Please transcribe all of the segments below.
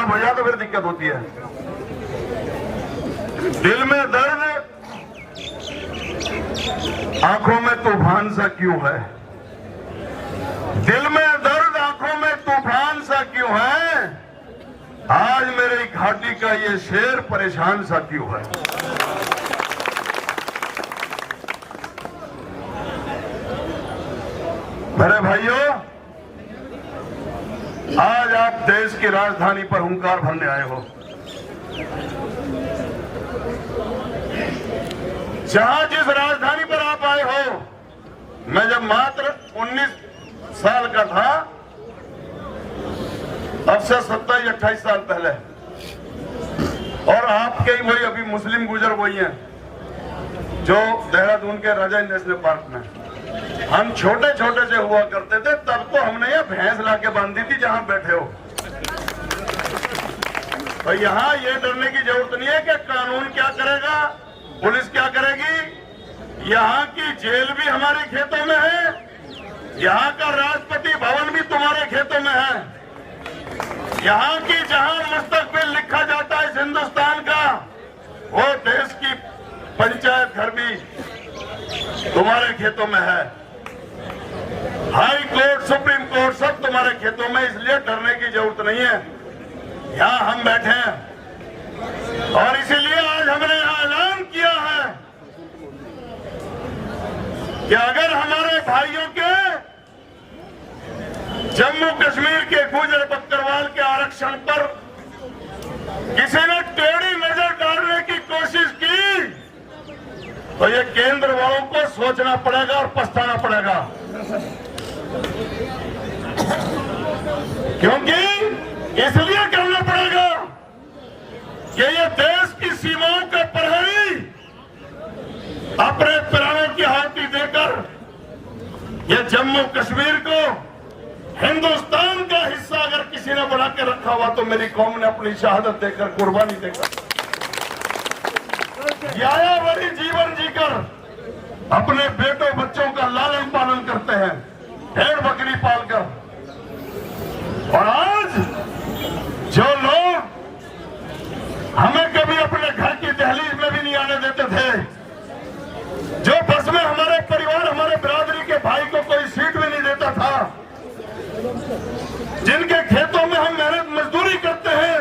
गायब हो जाए तो फिर दिक्कत होती है। दिल में दर्द, आंखों में तूफान सा क्यों है? दिल में दर्द, आंखों में तूफान सा क्यों है? आज मेरी घाटी का ये शेर परेशान सा क्यों है? मेरे भाइयों, आज आप देश की राजधानी पर हुंकार भरने आए हो, जहां जिस राजधानी पर आप आए हो। मैं जब मात्र 19 साल का था, अब से 27-28 साल पहले, और आपके ही वही अभी मुस्लिम गुजर वही हैं जो देहरादून के राजा नेशनल पार्क में, हम छोटे छोटे से हुआ करते थे, तब तो हमने ये भैंस लाके बांधी थी जहां बैठे हो। तो यहाँ ये डरने की जरूरत नहीं है कि कानून क्या करेगा, पुलिस क्या करेगी। यहाँ की जेल भी हमारे खेतों में है, यहाँ का राष्ट्रपति भवन भी तुम्हारे खेतों में है, यहाँ की जहां मुस्तकबिल लिखा जाता है हिंदुस्तान का, वो देश की पंचायत घर भी तुम्हारे खेतों में है। हाई कोर्ट, सुप्रीम कोर्ट सब तुम्हारे खेतों में, इसलिए डरने की जरूरत नहीं है। यहाँ हम बैठे हैं और इसीलिए आज हमने ऐलान किया है कि अगर हमारे भाइयों के जम्मू कश्मीर के गुजर बकरवाल के आरक्षण पर किसी ने टेढ़ी नजर डालने की कोशिश की, तो ये केंद्र वालों को सोचना पड़ेगा और पछताना पड़ेगा। क्योंकि इसलिए करना पड़ेगा कि ये देश की सीमाओं के प्रहरी अपने प्राणों की आहुति देकर ये जम्मू कश्मीर को हिंदुस्तान का हिस्सा अगर किसी ने बना के रखा हुआ, तो मेरी कौम ने अपनी शहादत देकर, कुर्बानी देकर, यायावरी जीवन जीकर अपने बेटों बच्चों का लालन पालन करते हैं, भेड़ बकरी पालकर। और आज जो लोग हमें कभी अपने घर की दहलीज में भी नहीं आने देते थे, जो बस में हमारे परिवार, हमारे बिरादरी के भाई को कोई सीट भी नहीं देता था, जिनके खेतों में हम मेहनत मजदूरी करते हैं,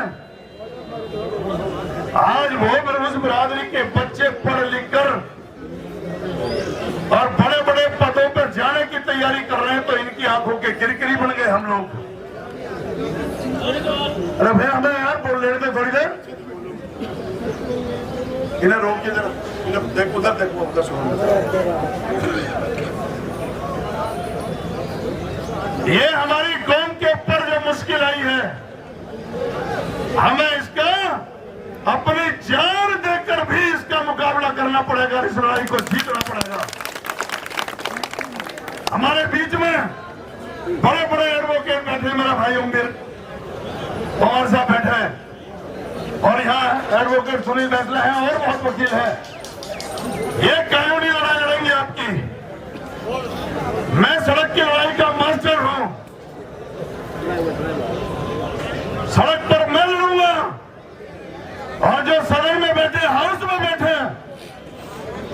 आज वो उस बिरादरी के बच्चे पढ़ लिख कर और बड़े बड़े पदों पर जाने की तैयारी कर रहे हैं, तो इनकी आंखों के गिरगिरी बन गए हम लोग। अरे भैया हमें यार बोल लेने दे थोड़ी देर, इन्हें रोक के जरा, इन्हें देखो उधर, देखो उधर सुनो। ये हमारी कौम के ऊपर जो मुश्किल आई है, हमें इसका अपनी जान देकर भी इसका मुकाबला करना पड़ेगा, इस लड़ाई को जीतना पड़ेगा। हमारे बीच में बड़े बड़े एडवोकेट बैठे, मेरा भाई उम्मीर पवार साहब बैठे हैं, और यहाँ एडवोकेट सुनील बैसला है, और बहुत वकील है। ये कानूनी लड़ाई लड़ेंगे आपकी। मैं सड़क की लड़ाई का मास्टर हूं, सड़क पर मैं लड़ूंगा, और जो सदन में बैठे, हाउस में बैठे,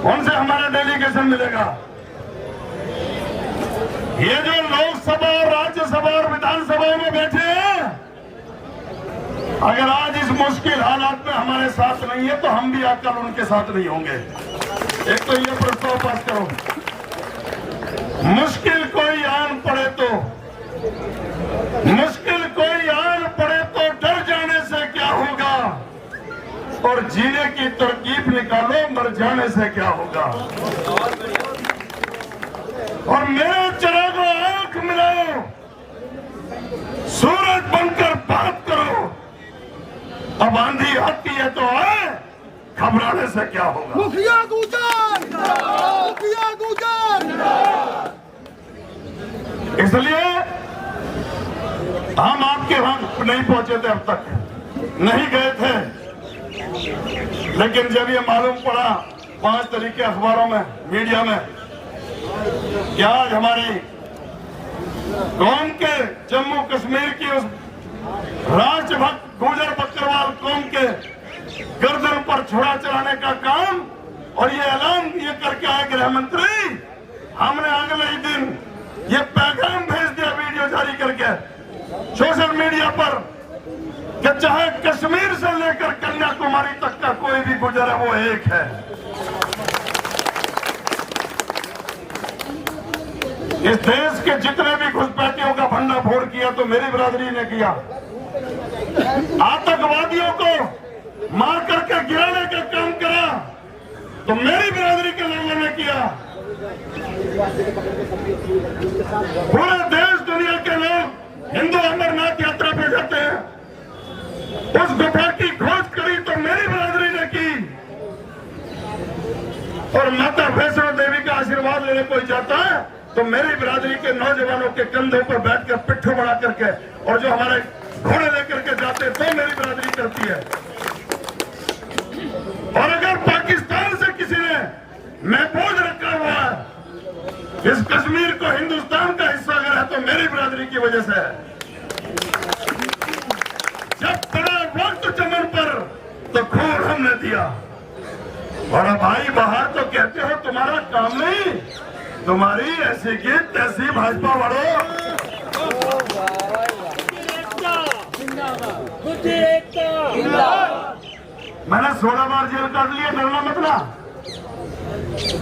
उनसे हमारा डेलीगेशन मिलेगा। ये जो लोकसभा और राज्यसभा और विधानसभा में बैठे हैं, अगर आज इस मुश्किल हालात में हमारे साथ नहीं है, तो हम भी आकर उनके साथ नहीं होंगे। एक तो ये प्रस्ताव पास करो, मुश्किल कोई आन पड़े तो, मुश्किल कोई आन पड़े तो डर जाने से क्या होगा, और जीने की तरकीब निकालो, मर जाने से क्या होगा। और मेरे चिरागों आंख मिलाओ, सूरज बनकर बात करो। अब आंधी आती है तो आए, घबराने से क्या होगा। मुखिया गुजर, मुखिया गुजर। इसलिए हम आपके वहां नहीं पहुंचे थे, अब तक नहीं गए थे, लेकिन जब ये मालूम पड़ा 5 तरीके अखबारों में, मीडिया में, कि आज हमारी कौम के जम्मू कश्मीर की उस राष्ट्रभक्त गुर्जर बकरवाल कौम के गर्दन पर छुरा चलाने का काम और ये ऐलान ये करके आए गृह मंत्री, हमने अगले ही दिन ये पैगाम भेज दिया वीडियो जारी करके सोशल मीडिया पर कि चाहे कश्मीर से लेकर कन्याकुमारी तक का कोई भी गुर्जर है वो एक है। इस देश के जितने भी घुसपैठियों का भंडाफोड़ किया तो मेरी बिरादरी ने किया, आतंकवादियों को मार करके गिराने का काम करा तो मेरी बिरादरी के लोगों ने किया। पूरे देश दुनिया के लोग हिंदू अमरनाथ यात्रा पे जाते हैं, उस गुफा की खोज करी तो मेरी बिरादरी ने की। और माता वैष्णो देवी का आशीर्वाद लेने कोई जाता है तो मेरी बिरादरी के नौजवानों के कंधों पर बैठकर पिट्ठू बना करके और जो हमारे घोड़े लेकर के जाते तो मेरी बिरादरी करती है। और अगर पाकिस्तान से किसी ने महफूज रखा हुआ है इस कश्मीर को हिंदुस्तान का हिस्सा अगर है तो मेरी बिरादरी की वजह से है। जब पड़ा वक्त चमन पर तो खून हमने दिया। और भाई बाहर तो कहते हो तुम्हारा काम नहीं, तुम्हारी ऐसी की तैसी भाजपा वालों। मैंने 16 बार जेल काट लिया, डरना मत ना,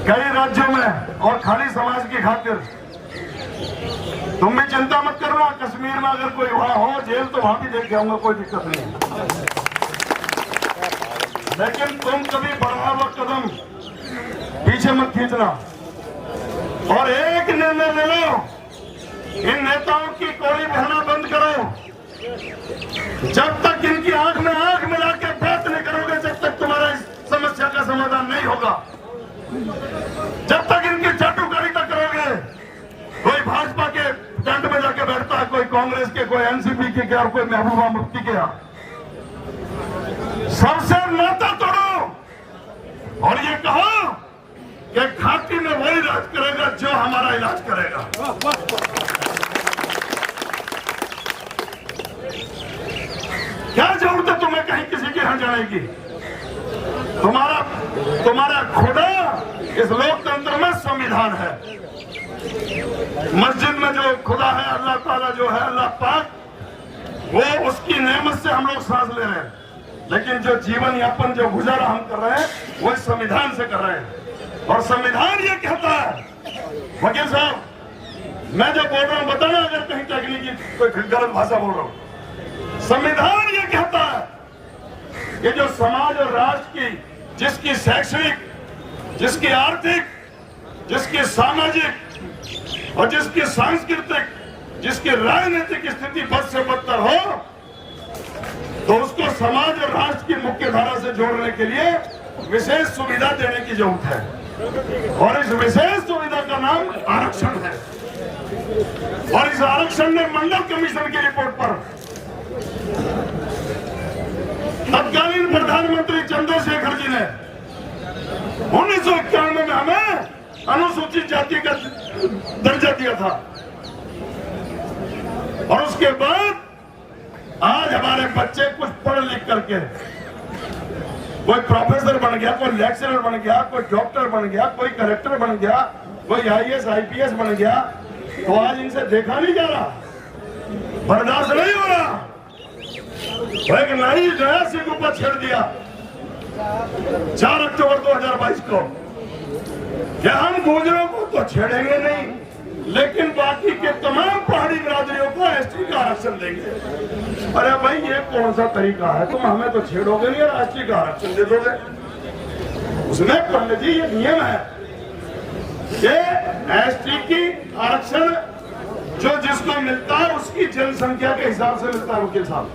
कई राज्यों में और खाली समाज की खातिर। तुम भी चिंता मत करना, कश्मीर में अगर कोई वहां हो जेल तो वहां भी देख के आऊंगा, कोई दिक्कत नहीं है। लेकिन तुम कभी बढ़ा हुआ कदम पीछे मत खींचना और एक निर्णय ले लो, इन नेताओं की कोड़ी बहाना बंद करो। जब तक इनकी आंख में आंख मिला के बात नहीं करोगे जब तक तुम्हारा इस समस्या का समाधान नहीं होगा। जब तक इनकी चाटुकारी तक करोगे, कोई भाजपा के टेंट में जाके बैठता है, कोई कांग्रेस के, कोई एनसीपी के और कोई महबूबा मुफ्ती के। सबसे नाता तोड़ो और ये कहो कि घाटी में वही इलाज करेगा जो हमारा इलाज करेगा। क्या जरूरत है तुम्हें कहीं किसी के यहां जाने की? तुम्हारा खुदा इस लोकतंत्र में संविधान है। मस्जिद में जो खुदा है, अल्लाह ताला जो है, अल्लाह पाक, वो उसकी नेमत से हम लोग सांस ले रहे हैं। लेकिन जो जीवन यापन जो गुजारा हम कर रहे हैं वो इस संविधान से कर रहे हैं। और संविधान ये कहता है, वकील साहब मैं जो बोल रहा हूं बताना अगर कहीं तकनीकी कोई गलत भाषा बोल रहा हूं। संविधान ये कहता है कि जो समाज और राष्ट्र की, जिसकी शैक्षणिक, जिसकी आर्थिक, जिसकी सामाजिक और जिसकी सांस्कृतिक, जिसकी राजनीतिक स्थिति बद से बदतर हो तो उसको समाज और राष्ट्र की मुख्य धारा से जोड़ने के लिए विशेष सुविधा देने की जरूरत है। और इस विशेष सुविधा का नाम आरक्षण है। और इस आरक्षण ने मंडल कमीशन की रिपोर्ट पर तत्कालीन प्रधानमंत्री चंद्रशेखर जी ने 1991 में हमें अनुसूचित जाति का दर्जा दिया था। और उसके बाद आज हमारे बच्चे कुछ पढ़ लिख करके कोई प्रोफेसर बन गया, कोई लेक्चरर बन गया, कोई डॉक्टर बन गया, कोई कलेक्टर बन गया, कोई आईएएस आईपीएस बन गया, तो आज इनसे देखा नहीं जा रहा, बर्दाश्त नहीं हो रहा। तो एक नई नया सिंह ऊपर छेड़ दिया 4 अक्टूबर 2022 को कि हम गुर्जरों को तो छेड़ेंगे नहीं, लेकिन बाकी के तमाम पहाड़ी बिरादरियों को एसटी का आरक्षण देंगे। अरे भाई ये कौन सा तरीका है? तुम हमें तो छेड़ोगे नहीं और एसटी का आरक्षण दे दोगे। उसमें पंडित जी ये नियम है कि एसटी की आरक्षण जो जिसको मिलता है उसकी जनसंख्या के हिसाब से मिलता है। वकील साहब